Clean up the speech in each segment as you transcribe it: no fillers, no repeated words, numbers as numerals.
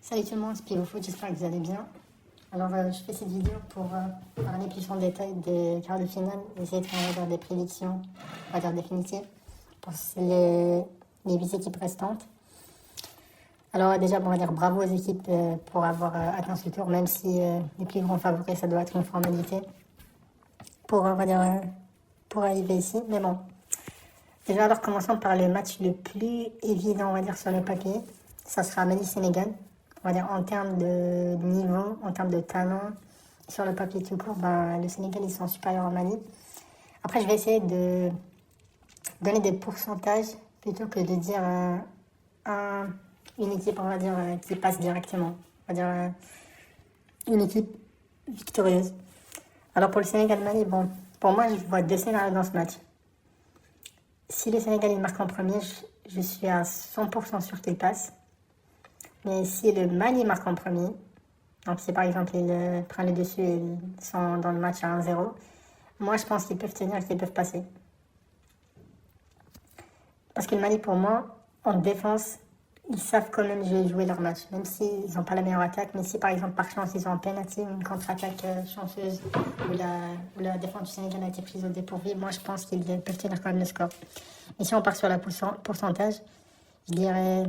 Salut tout le monde, c'est Pivot Foot, j'espère que vous allez bien. Alors, je fais cette vidéo pour parler plus en détail des quarts de finale, essayer de faire on va dire, des prédictions, on va dire définitives, pour les 8 équipes restantes. Alors, déjà, on va dire bravo aux équipes pour avoir atteint ce tour, même si les plus grands favoris, ça doit être une formalité pour, on va dire, pour arriver ici. Mais bon, déjà, alors commençons par le match le plus évident, on va dire, sur le papier. Ça sera Mali-Sénégal. On va dire en termes de niveau, en termes de talent, sur le papier tout court, le Sénégal, ils sont supérieurs au Mali. Après, je vais essayer de donner des pourcentages plutôt que de dire une équipe, on va dire, qui passe directement. On va dire une équipe victorieuse. Alors pour le Sénégal-Mali, bon, pour moi, je vois deux scénarios dans ce match. Si le Sénégal il marque en premier, je suis à 100% sûr qu'il passe. Mais si le Mali marque en premier, donc si par exemple il prend le dessus et ils sont dans le match à 1-0, moi je pense qu'ils peuvent tenir, qu'ils peuvent passer. Parce que le Mali pour moi, en défense, ils savent quand même jouer leur match, même s'ils n'ont pas la meilleure attaque, mais si par exemple par chance ils ont un penalty, une contre-attaque chanceuse, où la défense du Sénégal a été prise au dépourvu, moi je pense qu'ils peuvent tenir quand même le score. Et si on part sur le pourcentage, je dirais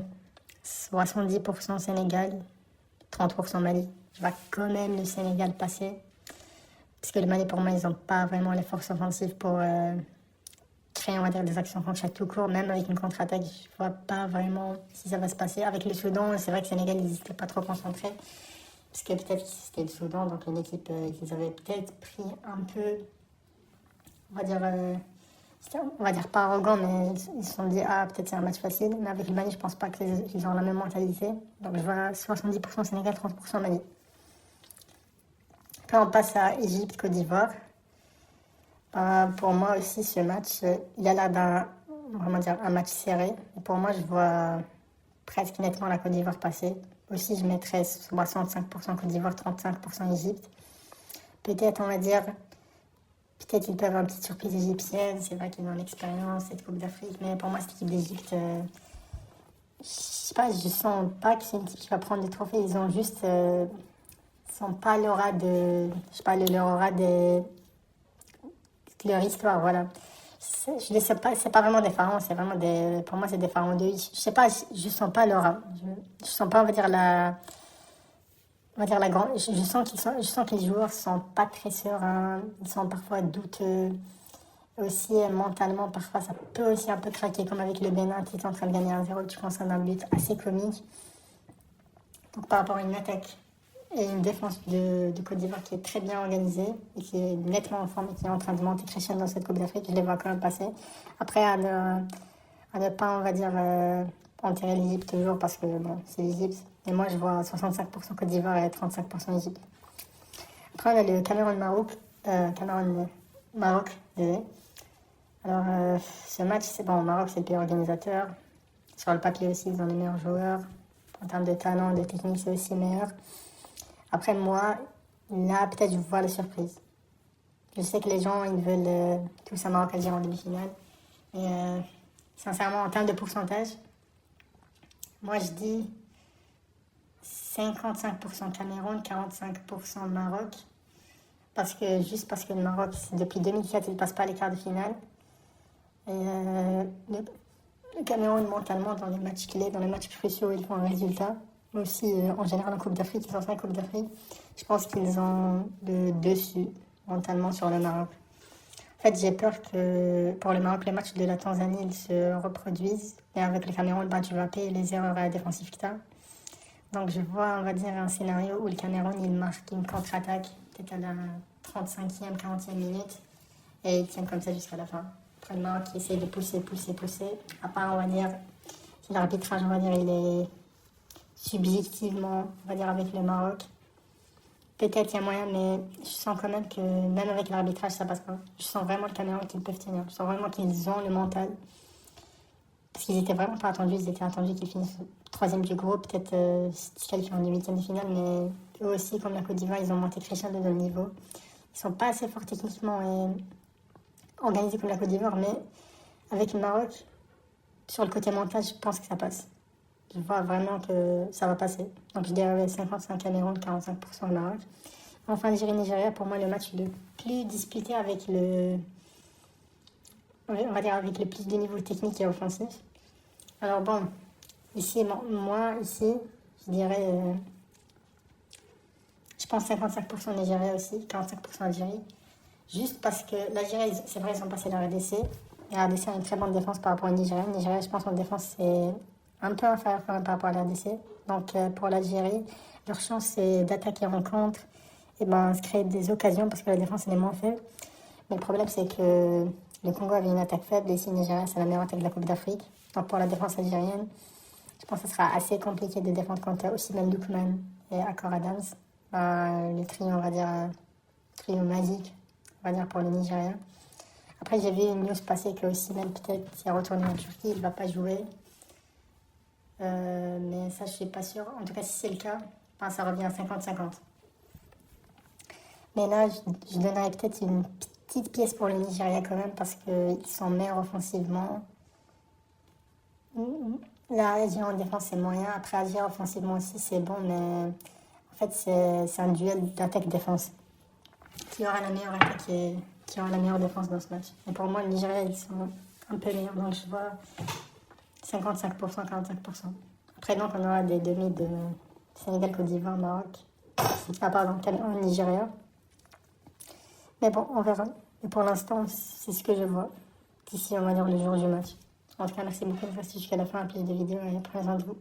70% Sénégal, 30% Mali. Je vois quand même le Sénégal passer. Parce que le Mali, pour moi, ils n'ont pas vraiment les forces offensives pour créer, on va dire, des actions concrètes tout court. Même avec une contre-attaque, je ne vois pas vraiment si ça va se passer. Avec le Soudan, c'est vrai que le Sénégal, ils n'étaient pas trop concentrés. Parce que peut-être que c'était le Soudan, donc une équipe qu'ils avaient peut-être pris un peu, on va dire, pas arrogant, mais ils se sont dit, ah, peut-être c'est un match facile. Mais avec le Mali, je pense pas qu'ils ont la même mentalité. Donc je vois 70% Sénégal, 30% Mali. Après, on passe à Égypte-Côte d'Ivoire. Pour moi aussi, ce match, il a l'air un match serré. Et pour moi, je vois presque nettement la Côte d'Ivoire passer. Aussi, je mettrais 65% Côte d'Ivoire, 35% Égypte. Peut-être, on va dire, peut-être qu'ils peuvent avoir une petite surprise égyptienne. C'est vrai qu'ils ont l'expérience, cette Coupe d'Afrique. Mais pour moi, cette équipe d'Égypte, je sais pas, je sens pas que c'est une équipe qui va prendre des trophées. Ils ont juste, sont pas l'aura de, je sais pas, leur aura de leur histoire, voilà. Je ne sais pas, c'est pas vraiment des pharaons, c'est vraiment des, pour moi, c'est des pharaons de, je sais pas, je sens pas l'aura. Je sens pas, on va dire la grande, je sens je sens que les joueurs sont pas très sereins, ils sont parfois douteux. Aussi, mentalement, parfois, ça peut aussi un peu craquer, comme avec le Bénin, qui est en train de gagner 1-0, tu consommes un but assez comique. Donc, par rapport à une attaque et une défense de Côte d'Ivoire qui est très bien organisée et qui est nettement en forme et qui est en train de monter crescendo dans cette Coupe d'Afrique, je les vois quand même passer. Après, à ne pas, on va dire, enterrer l'Égypte toujours parce que bon, c'est l'Égypte. Et moi, je vois 65% Côte d'Ivoire et 35% Égypte. Après, on a le Cameroun-Maroc. Maroc, désolé. Alors, ce match, c'est bon, Maroc, c'est le pays organisateur. Sur le papier aussi, ils ont les meilleurs joueurs. En termes de talent, de technique, c'est aussi meilleur. Après, moi, là, peut-être je vois la surprise. Je sais que les gens, ils veulent tous un Maroc Algérie en demi-finale. Mais sincèrement, en termes de pourcentage, moi, je dis 55% Cameroun, 45% Maroc. Juste parce que le Maroc, depuis 2004, il ne passe pas les quarts de finale. Et le Cameroun, mentalement, dans les matchs clés, dans les matchs cruciaux, ils font un résultat. Mais aussi, en général, en Coupe d'Afrique, ils sont en Coupe d'Afrique. Je pense qu'ils ont le dessus, mentalement, sur le Maroc. En fait, j'ai peur que pour le Maroc, les matchs de la Tanzanie, ils se reproduisent. Et avec le Cameroun, tu vas payer les erreurs défensives que tu as. Donc, je vois, on va dire, un scénario où le Cameroun, il marque une contre-attaque, peut-être à la 35e, 40e minute, et ils tiennent comme ça jusqu'à la fin. Après, le Maroc qui essaie de pousser. À part, on va dire, si l'arbitrage, on va dire, il est subjectivement, on va dire, avec le Maroc. Peut-être il y a moyen, mais je sens quand même que même avec l'arbitrage, ça passe pas. Je sens vraiment le Cameroun qu'ils peuvent tenir. Je sens vraiment qu'ils ont le mental. Parce qu'ils étaient vraiment pas attendus. Ils étaient attendus qu'ils finissent troisième du groupe, peut-être se qualifier en huitième de finale. Mais eux aussi, comme la Côte d'Ivoire, ils ont monté crescendo dans le niveau. Ils sont pas assez forts techniquement et organisés comme la Côte d'Ivoire. Mais avec le Maroc, sur le côté mental, je pense que ça passe. Je vois vraiment que ça va passer. Donc je dirais ouais, 55 Cameroun, 45% Maroc. Enfin, Algérie-Nigeria, pour moi, le match le plus disputé avec on va dire avec le plus de niveau technique et offensif. Alors bon, ici, moi, ici, je dirais, je pense 55% Nigeria aussi, 45% Algérie. Juste parce que l'Algérie, c'est vrai, ils ont passé la RDC. Et la RDC a une très bonne défense par rapport au Nigeria. Le Nigeria, je pense en défense, c'est un peu inférieur quand même par rapport à la RDC. Donc pour l'Algérie, leur chance, c'est d'attaquer en contre et ben, se créer des occasions parce que la défense, elle est moins faible. Mais le problème, c'est que le Congo avait une attaque faible et ici, le Nigeria, c'est la meilleure attaque de la Coupe d'Afrique. Donc pour la défense algérienne, je pense que ce sera assez compliqué de défendre contre Osimhen, Lookman et Akor Adams. Ben, le trio, on va dire, trio magique, on va dire, pour le Nigeria. Après, j'ai vu une news passer que Osimhen, peut-être, s'il est retourné en Turquie, il ne va pas jouer. Mais ça, je suis pas sûre. En tout cas, si c'est le cas, ben, ça revient à 50-50. Mais là, je donnerais peut-être une petite pièce pour le Nigeria quand même, parce qu'ils sont meilleurs offensivement. Là, Algérie en défense, c'est moyen. Après, Algérie offensivement aussi, c'est bon, mais en fait, c'est un duel d'attaque-défense. Qui aura la meilleure attaque et qui aura la meilleure défense dans ce match. Et pour moi, le Nigeria, ils sont un peu meilleurs. Donc, je vois 55%, 45%. Après, donc, on aura des demi de Sénégal, Côte d'Ivoire, Maroc. Ah, pardon, Cameroun, Nigeria. Mais bon, on verra. Et pour l'instant, c'est ce que je vois d'ici, on va dire, le jour du match. En tout cas, merci beaucoup de rester jusqu'à la fin, un plus de vidéos et prenez soin de vous.